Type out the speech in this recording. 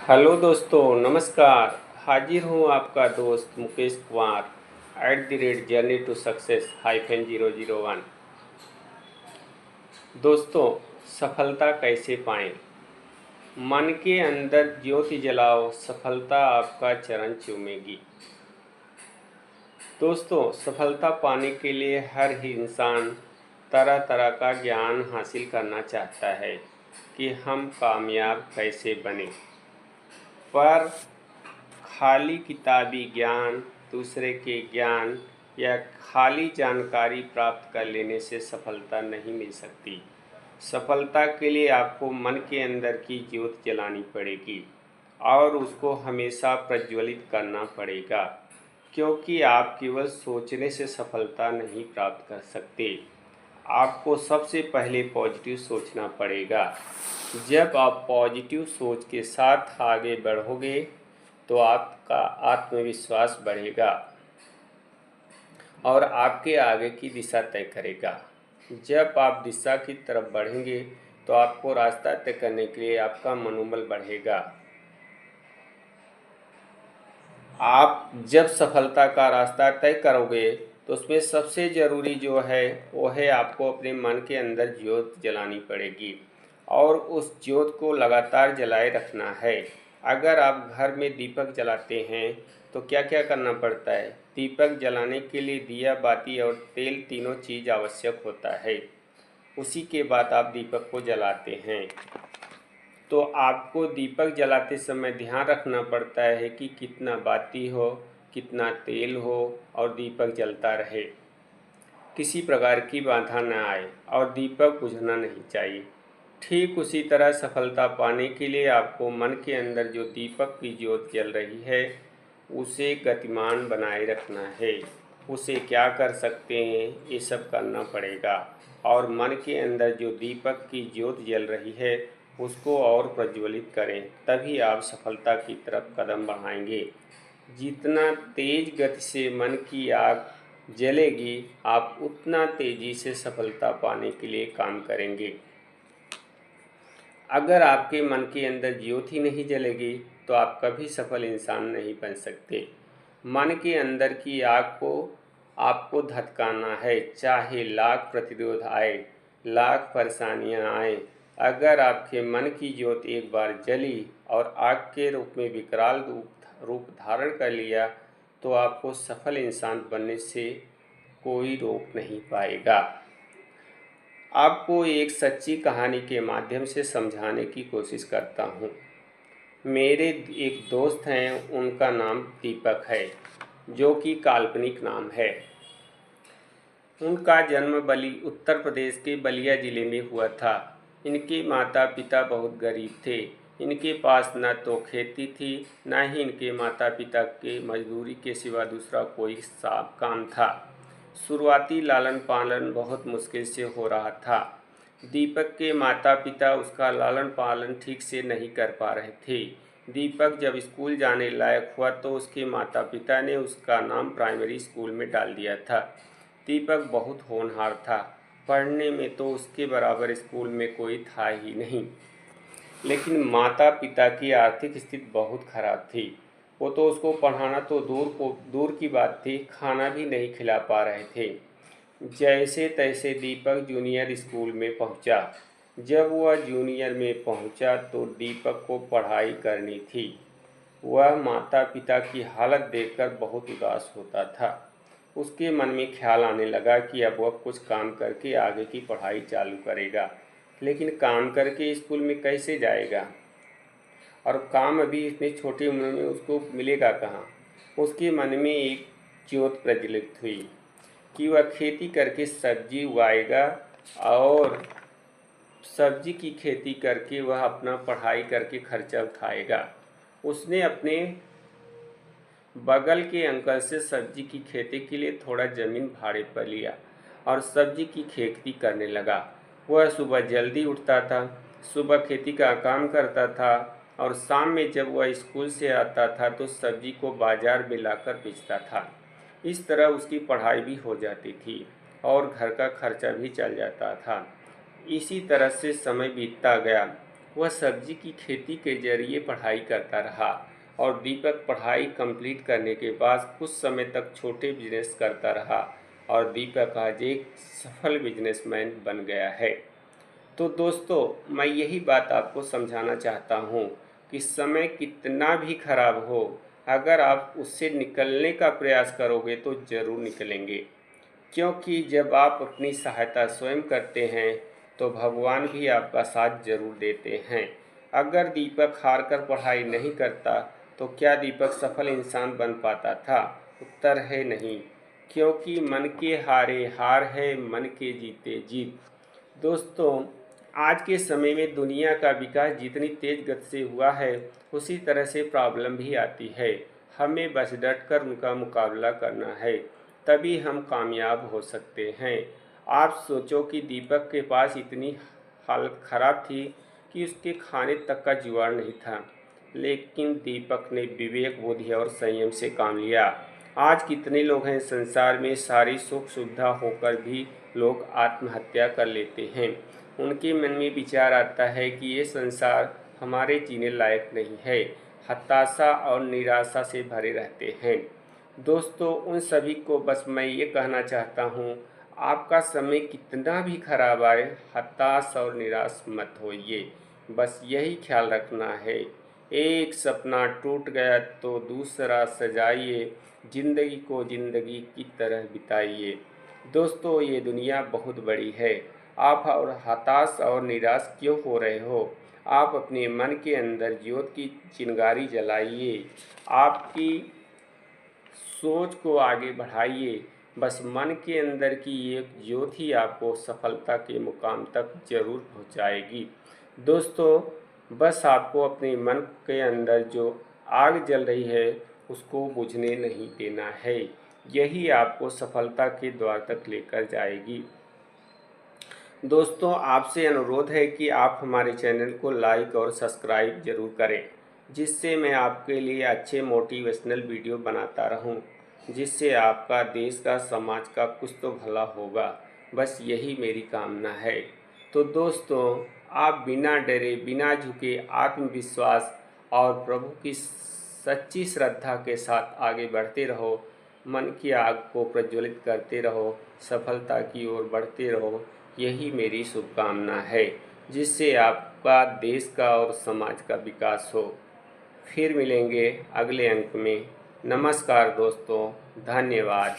Hello दोस्तों, नमस्कार। हाजिर हूँ आपका दोस्त Mukesh Kumar @journey to success -001। दोस्तों, सफलता कैसे पाएं? मन के अंदर ज्योति जलाओ, सफलता आपका चरण चूमेगी। दोस्तों, सफलता पाने के लिए हर ही इंसान तरह तरह का ज्ञान हासिल करना चाहता है कि हम कामयाब कैसे बने, पर खाली किताबी ज्ञान, दूसरे के ज्ञान या खाली जानकारी प्राप्त कर लेने से सफलता नहीं मिल सकती। सफलता के लिए आपको मन के अंदर की ज्योत जलानी पड़ेगी और उसको हमेशा प्रज्वलित करना पड़ेगा, क्योंकि आप केवल सोचने से सफलता नहीं प्राप्त कर सकते। आपको सबसे पहले पॉजिटिव सोचना पड़ेगा। जब आप पॉजिटिव सोच के साथ आगे बढ़ोगे तो आपका आत्मविश्वास बढ़ेगा और आपके आगे की दिशा तय करेगा। जब आप दिशा की तरफ बढ़ेंगे तो आपको रास्ता तय करने के लिए आपका मनोबल बढ़ेगा। आप जब सफलता का रास्ता तय करोगे तो उसमें सबसे ज़रूरी जो है वो है आपको अपने मन के अंदर ज्योत जलानी पड़ेगी और उस ज्योत को लगातार जलाए रखना है। अगर आप घर में दीपक जलाते हैं तो क्या क्या करना पड़ता है? दीपक जलाने के लिए दिया, बाती और तेल तीनों चीज़ आवश्यक होता है। उसी के बाद आप दीपक को जलाते हैं। तो आपको दीपक जलाते समय ध्यान रखना पड़ता है कि कितना बाती हो, कितना तेल हो और दीपक जलता रहे, किसी प्रकार की बाधा न आए और दीपक बुझना नहीं चाहिए। ठीक उसी तरह सफलता पाने के लिए आपको मन के अंदर जो दीपक की ज्योत जल रही है उसे गतिमान बनाए रखना है। उसे क्या कर सकते हैं, ये सब करना पड़ेगा और मन के अंदर जो दीपक की ज्योत जल रही है उसको और प्रज्वलित करें, तभी आप सफलता की तरफ कदम बढ़ाएंगे। जितना तेज गति से मन की आग जलेगी, आप उतना तेजी से सफलता पाने के लिए काम करेंगे। अगर आपके मन के अंदर ज्योति ही नहीं जलेगी तो आप कभी सफल इंसान नहीं बन सकते। मन के अंदर की आग को आपको धधकाना है, चाहे लाख प्रतिरोध आए, लाख परेशानियां आए। अगर आपके मन की ज्योत एक बार जली और आग के रूप में विकराल रूप धारण कर लिया तो आपको सफल इंसान बनने से कोई रोक नहीं पाएगा। आपको एक सच्ची कहानी के माध्यम से समझाने की कोशिश करता हूँ। मेरे एक दोस्त हैं, उनका नाम दीपक है, जो कि काल्पनिक नाम है। उनका जन्म उत्तर प्रदेश के बलिया ज़िले में हुआ था। इनके माता पिता बहुत गरीब थे। इनके पास न तो खेती थी, न ही इनके माता पिता के मजदूरी के सिवा दूसरा कोई काम था। शुरुआती लालन पालन बहुत मुश्किल से हो रहा था। दीपक के माता पिता उसका लालन पालन ठीक से नहीं कर पा रहे थे। दीपक जब स्कूल जाने लायक हुआ तो उसके माता पिता ने उसका नाम प्राइमरी स्कूल में डाल दिया था। दीपक बहुत होनहार था, पढ़ने में तो उसके बराबर स्कूल में कोई था ही नहीं। लेकिन माता पिता की आर्थिक स्थिति बहुत खराब थी। वो तो उसको पढ़ाना तो दूर की बात थी, खाना भी नहीं खिला पा रहे थे। जैसे तैसे दीपक जूनियर स्कूल में पहुंचा। जब वह जूनियर में पहुंचा तो दीपक को पढ़ाई करनी थी। वह माता पिता की हालत देखकर बहुत उदास होता था। उसके मन में ख्याल आने लगा कि अब वह कुछ काम करके आगे की पढ़ाई चालू करेगा, लेकिन काम करके स्कूल में कैसे जाएगा और काम अभी इतनी छोटी उम्र में उसको मिलेगा कहाँ। उसके मन में एक ज्योत प्रज्वलित हुई कि वह खेती करके सब्जी उगाएगा और सब्जी की खेती करके वह अपना पढ़ाई करके खर्चा उठाएगा। उसने अपने बगल के अंकल से सब्जी की खेती के लिए थोड़ा ज़मीन भाड़े पर लिया और सब्जी की खेती करने लगा। वह सुबह जल्दी उठता था, सुबह खेती का काम करता था और शाम में जब वह स्कूल से आता था तो सब्जी को बाज़ार में लाकर बेचता था। इस तरह उसकी पढ़ाई भी हो जाती थी और घर का खर्चा भी चल जाता था। इसी तरह से समय बीतता गया। वह सब्जी की खेती के जरिए पढ़ाई करता रहा और दीपक पढ़ाई कंप्लीट करने के बाद कुछ समय तक छोटे बिजनेस करता रहा और दीपक आज एक सफल बिजनेसमैन बन गया है। तो दोस्तों, मैं यही बात आपको समझाना चाहता हूँ कि समय कितना भी खराब हो, अगर आप उससे निकलने का प्रयास करोगे तो ज़रूर निकलेंगे। क्योंकि जब आप अपनी सहायता स्वयं करते हैं तो भगवान भी आपका साथ जरूर देते हैं। अगर दीपक हार कर पढ़ाई नहीं करता तो क्या दीपक सफल इंसान बन पाता था? उत्तर है नहीं, क्योंकि मन के हारे हार है, मन के जीते जीत। दोस्तों, आज के समय में दुनिया का विकास जितनी तेज गति से हुआ है उसी तरह से प्रॉब्लम भी आती है। हमें बस डटकर उनका मुकाबला करना है, तभी हम कामयाब हो सकते हैं। आप सोचो कि दीपक के पास इतनी हालत खराब थी कि उसके खाने तक का जुगाड़ नहीं था, लेकिन दीपक ने विवेक, बुद्धि और संयम से काम लिया। आज कितने लोग हैं संसार में, सारी सुख सुविधा होकर भी लोग आत्महत्या कर लेते हैं। उनके मन में विचार आता है कि ये संसार हमारे जीने लायक नहीं है, हताशा और निराशा से भरे रहते हैं। दोस्तों, उन सभी को बस मैं ये कहना चाहता हूँ, आपका समय कितना भी खराब आए, हताश और निराश मत होइए। बस यही ख्याल रखना है, एक सपना टूट गया तो दूसरा सजाइए, ज़िंदगी को ज़िंदगी की तरह बिताइए। दोस्तों, ये दुनिया बहुत बड़ी है। आप और हताश और निराश क्यों हो रहे हो? आप अपने मन के अंदर ज्योत की चिंगारी जलाइए, आपकी सोच को आगे बढ़ाइए। बस मन के अंदर की एक ज्योत ही आपको सफलता के मुकाम तक जरूर पहुंचाएगी। दोस्तों, बस आपको अपने मन के अंदर जो आग जल रही है उसको बुझने नहीं देना है, यही आपको सफलता के द्वार तक लेकर जाएगी। दोस्तों, आपसे अनुरोध है कि आप हमारे चैनल को लाइक और सब्सक्राइब जरूर करें, जिससे मैं आपके लिए अच्छे मोटिवेशनल वीडियो बनाता रहूं, जिससे आपका, देश का, समाज का कुछ तो भला होगा। बस यही मेरी कामना है। तो दोस्तों, आप बिना डरे, बिना झुके, आत्मविश्वास और प्रभु की सच्ची श्रद्धा के साथ आगे बढ़ते रहो। मन की आग को प्रज्वलित करते रहो, सफलता की ओर बढ़ते रहो। यही मेरी शुभकामना है, जिससे आपका, देश का और समाज का विकास हो। फिर मिलेंगे अगले अंक में। नमस्कार दोस्तों, धन्यवाद।